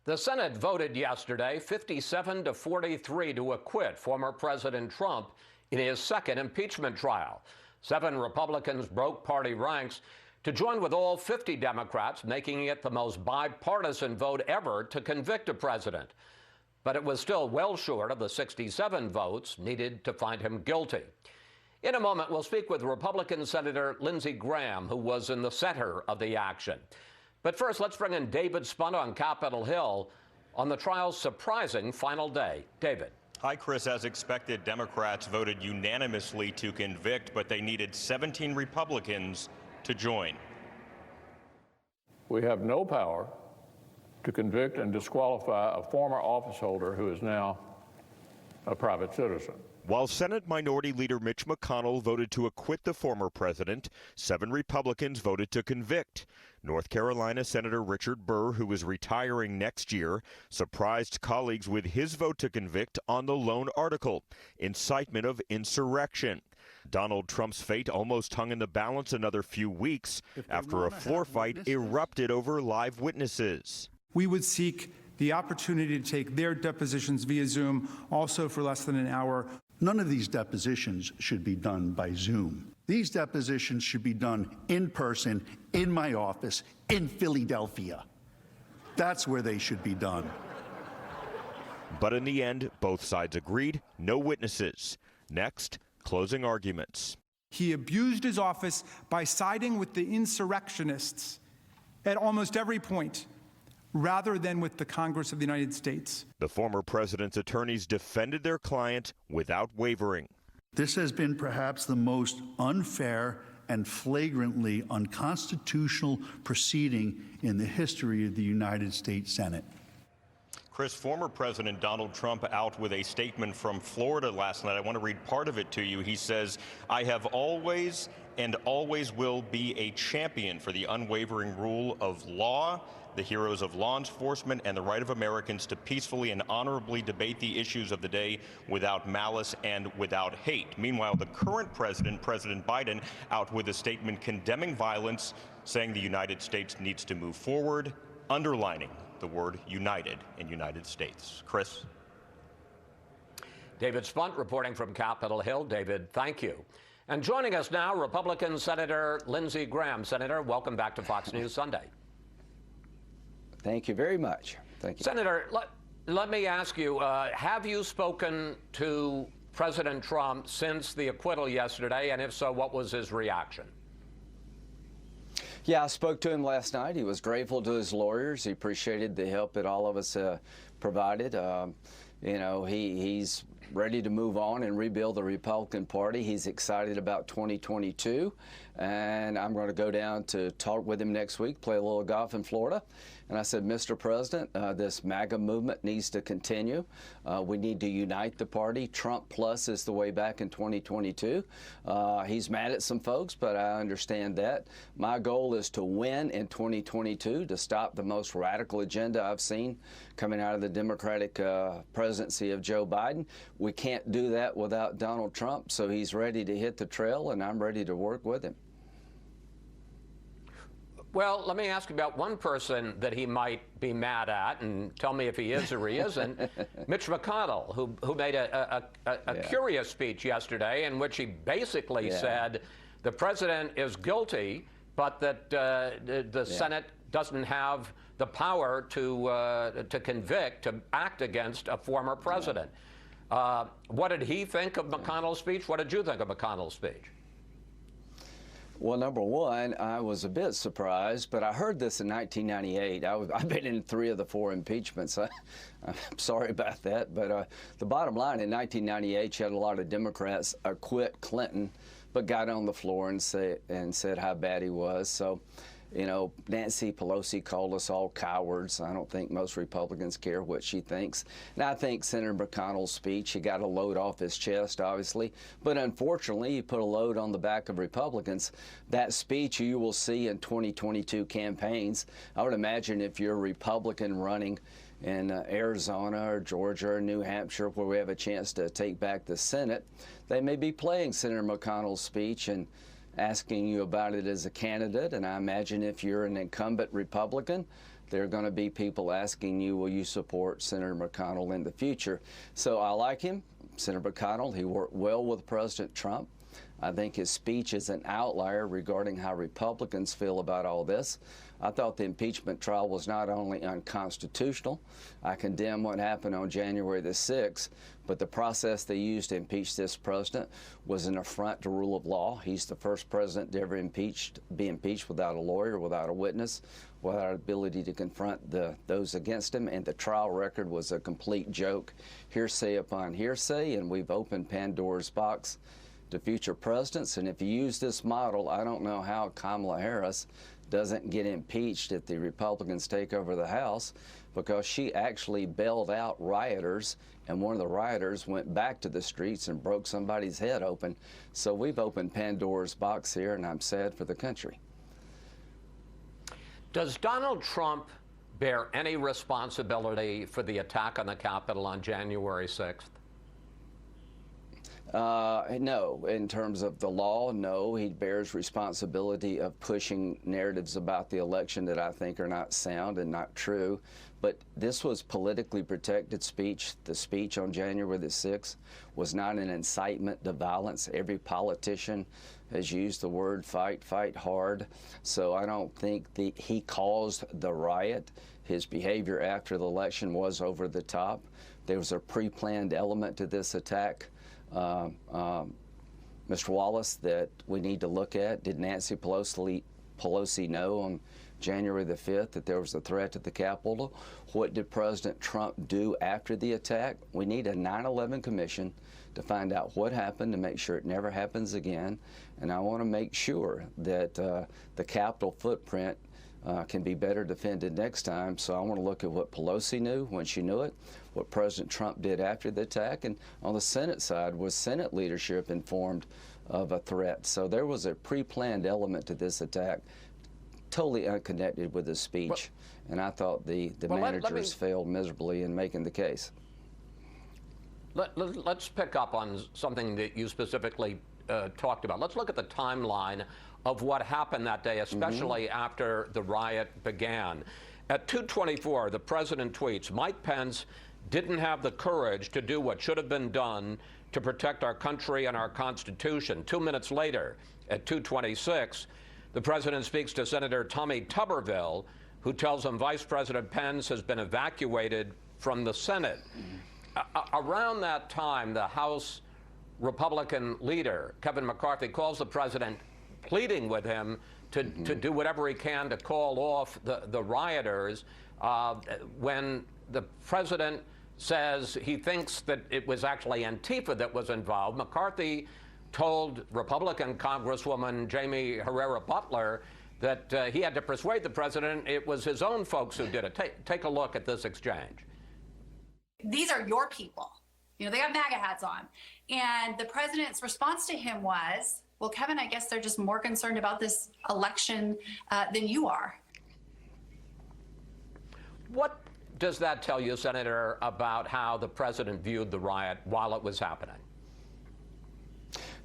The Senate voted yesterday 57 to 43 to acquit former President Trump in his second impeachment trial. 7 Republicans broke party ranks to join with all 50 Democrats, making it the most bipartisan vote ever to convict a president. But it was still well short of the 67 votes needed to find him guilty. In a moment, we'll speak with Republican Senator Lindsey Graham, who was in the center of the action. But first, let's bring in David Spunt on Capitol Hill on the trial's surprising final day. David. Hi, Chris. As expected, Democrats voted unanimously to convict, but they needed 17 Republicans to join. We have no power to convict and disqualify a former office holder who is now a private citizen. While Senate Minority Leader Mitch McConnell voted to acquit the former president, 7 Republicans voted to convict. North Carolina Senator Richard Burr, who is retiring next year, surprised colleagues with his vote to convict on the lone article, incitement of insurrection. Donald Trump's fate almost hung in the balance another few weeks after a floor fight erupted over live witnesses. We would seek the opportunity to take their depositions via Zoom, also for less than an hour. None of these depositions should be done by Zoom. These depositions should be done in person, in my office, in Philadelphia. That's where they should be done. But in the end, both sides agreed, no witnesses. Next, closing arguments. He abused his office by siding with the insurrectionists at almost every point, rather than with the Congress of the United States. The former president's attorneys defended their client without wavering. This has been perhaps the most unfair and flagrantly unconstitutional proceeding in the history of the United States Senate. Chris, former President Donald Trump out with a statement from Florida last night. I want to read part of it to you. He says, "I have always and always will be a champion for the unwavering rule of law, the heroes of law enforcement, and the right of Americans to peacefully and honorably debate the issues of the day without malice and without hate." Meanwhile, the current president, President Biden, out with a statement condemning violence, saying the United States needs to move forward, underlining the word united in United States. Chris? David Spunt reporting from Capitol Hill. David, thank you. And joining us now, Republican Senator Lindsey Graham. Senator, welcome back to Fox News Sunday. Thank you very much. Thank you. Senator, let me ask you, have you spoken to President Trump since the acquittal yesterday? And if so, what was his reaction? Yeah, I spoke to him last night. He was grateful to his lawyers. He appreciated the help that all of us provided. You know, he's ready to move on and rebuild the Republican Party. He's excited about 2022, and I'm going to go down to talk with him next week, play a little golf in Florida. And I said, Mr. President, this MAGA movement needs to continue. We need to unite the party. Trump plus is the way back in 2022. He's mad at some folks, but I understand that. My goal is to win in 2022, to stop the most radical agenda I've seen coming out of the Democratic presidency of Joe Biden. We can't do that without Donald Trump, so he's ready to hit the trail, and I'm ready to work with him. Well, let me ask you about one person that he might be mad at, and tell me if he is or he isn't. Mitch McConnell, who made a curious speech yesterday in which he basically said the president is guilty, but that the Senate doesn't have the power to convict, to act against a former president. What did he think of McConnell's speech? What did you think of McConnell's speech? Well, number one, I was a bit surprised, but I heard this in 1998. I've been in 3 of the 4 impeachments. I'm sorry about that, but the bottom line, in 1998, you had a lot of Democrats acquit Clinton, but got on the floor and said how bad he was. So, you know, Nancy Pelosi called us all cowards. I don't think most Republicans care what she thinks. And I think Senator McConnell's speech, he got a load off his chest, obviously. But unfortunately, he put a load on the back of Republicans. That speech you will see in 2022 campaigns. I would imagine if you're a Republican running in Arizona or Georgia or New Hampshire, where we have a chance to take back the Senate, they may be playing Senator McConnell's speech and asking you about it as a candidate, and I imagine if you're an incumbent Republican, there are going to be people asking you, will you support Senator McConnell in the future? So I like him, Senator McConnell. He worked well with President Trump. I think his speech is an outlier regarding how Republicans feel about all this. I thought the impeachment trial was not only unconstitutional, I condemn what happened on January the 6th, but the process they used to impeach this president was an affront to rule of law. He's the first president to ever be impeached without a lawyer, without a witness, without ability to confront those against him, and the trial record was a complete joke, hearsay upon hearsay, and we've opened Pandora's box to future presidents. And if you use this model, I don't know how Kamala Harris doesn't get impeached if the Republicans take over the House, because she actually bailed out rioters, and one of the rioters went back to the streets and broke somebody's head open. So we've opened Pandora's box here, and I'm sad for the country. Does Donald Trump bear any responsibility for the attack on the Capitol on January 6th? No. In terms of the law, no. He bears responsibility of pushing narratives about the election that I think are not sound and not true. But this was politically protected speech. The speech on January the 6th was not an incitement to violence. Every politician has used the word fight, fight hard. So I don't think he caused the riot. His behavior after the election was over the top. There was a pre-planned element to this attack, Mr. Wallace, that we need to look at. Did Nancy Pelosi know on January the 5th that there was a threat to the Capitol? What did President Trump do after the attack? We need a 9/11 commission to find out what happened, to make sure it never happens again. And I want to make sure that the Capitol footprint can be better defended next time. So I want to look at what Pelosi knew when she knew it, what President Trump did after the attack, and on the Senate side, was Senate leadership informed of a threat? So there was a pre-planned element to this attack, totally unconnected with the speech, and I thought the managers failed miserably in making the case. Let's pick up on something that you specifically talked about. Let's look at the timeline of what happened that day, especially after the riot began. At 2:24, the president tweets, "Mike Pence didn't have the courage to do what should have been done to protect our country and our Constitution." 2 minutes later, at 2:26, the president speaks to Senator Tommy Tuberville, who tells him Vice President Pence has been evacuated from the Senate. Around that time, the House Republican leader, Kevin McCarthy, calls the president, pleading with him to do whatever he can to call off the rioters. When the president says he thinks that it was actually Antifa that was involved, McCarthy told Republican Congresswoman Jamie Herrera Butler that he had to persuade the president it was his own folks who did it. Take a look at this exchange. These are your people. You know, they have MAGA hats on. And the president's response to him was, well, Kevin, I guess they're just more concerned about this election than you are. What does that tell you, Senator, about how the president viewed the riot while it was happening?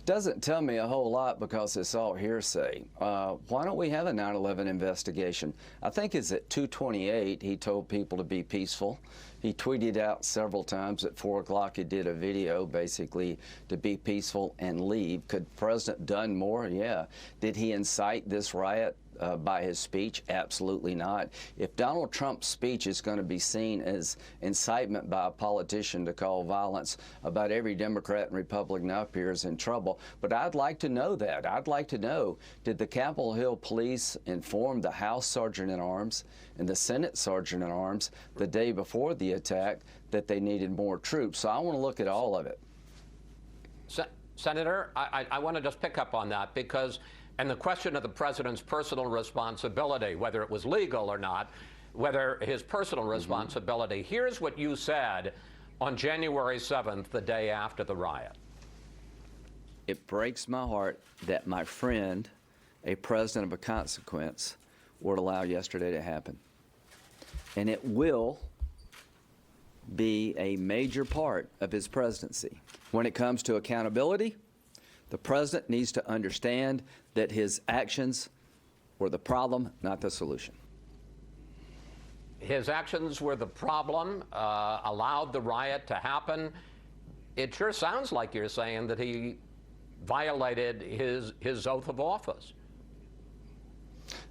Doesn't tell me a whole lot because it's all hearsay. Why don't we have a 9/11 investigation? I think it's at 2:28 he told people to be peaceful. He tweeted out several times at 4 o'clock he did a video basically to be peaceful and leave. Could President done more? Yeah. Did he incite this riot by his speech? Absolutely not. If Donald Trump's speech is going to be seen as incitement by a politician to call violence about every Democrat and Republican up here is in trouble. But I'd like to know that. I'd like to know, did the Capitol Hill Police inform the House Sergeant at Arms and the Senate Sergeant at Arms the day before the attack that they needed more troops? So I want to look at all of it. Senator, I want to just pick up on that because and the question of the president's personal responsibility, whether it was legal or not, whether his personal responsibility. Here's what you said on January 7th, the day after the riot. It breaks my heart that my friend, a president of a consequence, would allow yesterday to happen. And it will be a major part of his presidency. When it comes to accountability, The president needs to understand that his actions were the problem, not the solution. His actions were the problem, allowed the riot to happen. It sure sounds like you're saying that he violated his oath of office.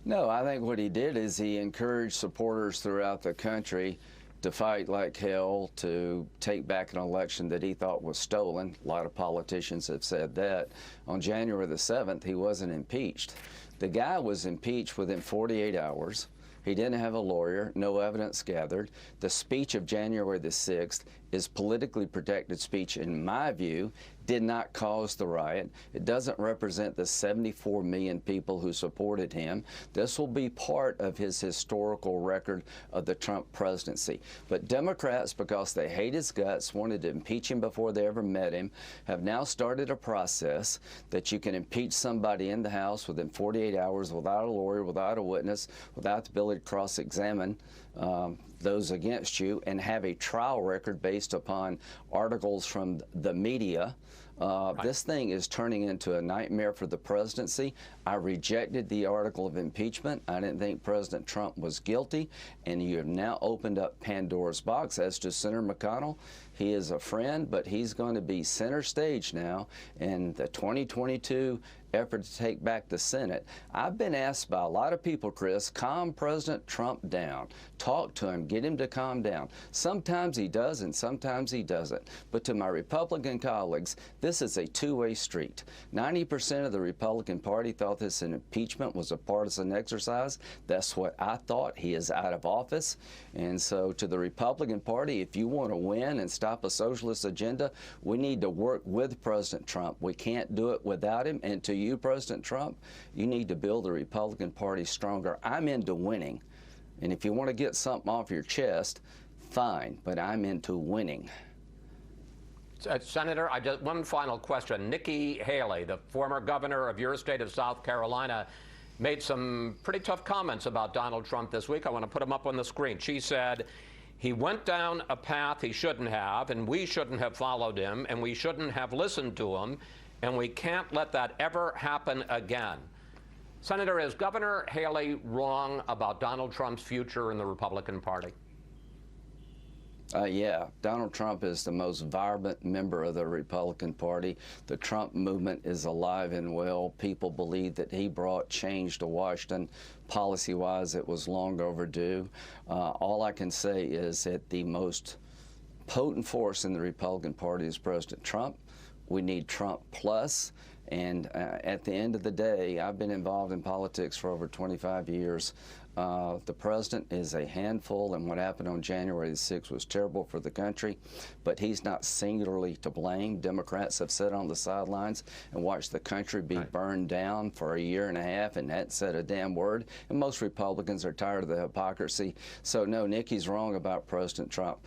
No, I think what he did is he encouraged supporters throughout the country to fight like hell to take back an election that he thought was stolen. A lot of politicians have said that. On January the 7th, he wasn't impeached. The guy was impeached within 48 hours. He didn't have a lawyer, no evidence gathered. The speech of January the 6th is politically protected speech, in my view, did not cause the riot. It doesn't represent the 74 million people who supported him. This will be part of his historical record of the Trump presidency. But Democrats, because they hate his guts, wanted to impeach him before they ever met him, have now started a process that you can impeach somebody in the House within 48 hours without a lawyer, without a witness, without the ability to cross-examine those against you, and have a trial record based upon articles from the media. This thing is turning into a nightmare for the presidency. I rejected the article of impeachment. I didn't think President Trump was guilty, and you have now opened up Pandora's box. As to Senator McConnell, he is a friend, but he's going to be center stage now in the 2022 effort to take back the Senate. I've been asked by a lot of people, Chris, calm President Trump down. Talk to him, get him to calm down. Sometimes he does and sometimes he doesn't. But to my Republican colleagues, this is a two-way street. 90% of the Republican Party thought this impeachment was a partisan exercise. That's what I thought. He is out of office. And so to the Republican Party, if you want to win and stop a socialist agenda, we need to work with President Trump. We can't do it without him. And to you, President Trump, you need to build the Republican Party stronger. I'm into winning. And if you want to get something off your chest, fine, but I'm into winning. Senator, one final question. Nikki Haley, the former governor of your state of South Carolina, made some pretty tough comments about Donald Trump this week. I want to put them up on the screen. She said he went down a path he shouldn't have, and we shouldn't have followed him, and we shouldn't have listened to him, and we can't let that ever happen again. Senator, is Governor Haley wrong about Donald Trump's future in the Republican Party? Yeah, Donald Trump is the most vibrant member of the Republican Party. The Trump movement is alive and well. People believe that he brought change to Washington. Policy-wise, it was long overdue. All I can say is that the most potent force in the Republican Party is President Trump. We need Trump plus. And at the end of the day, I've been involved in politics for over 25 years. The president is a handful, and what happened on January the 6th was terrible for the country, but he's not singularly to blame. Democrats have sat on the sidelines and watched the country be burned down for a year and a half and hadn't said a damn word, and most Republicans are tired of the hypocrisy. So no, Nikki's wrong about President Trump.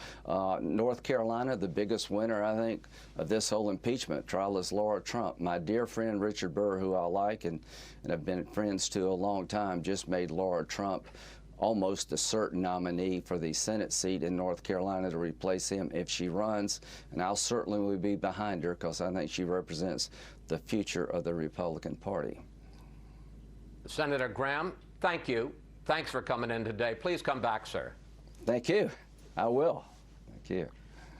North Carolina, the biggest winner, I think, of this whole impeachment trial is Laura Trump. My dear friend Richard Burr, who I like and have been friends to a long time, just made Laura Trump almost a certain nominee for the Senate seat in North Carolina to replace him if she runs, and I'll certainly be behind her because I think she represents the future of the Republican Party. Senator Graham, thank you. Thanks for coming in today. Please come back, sir. Thank you. I will. Thank you.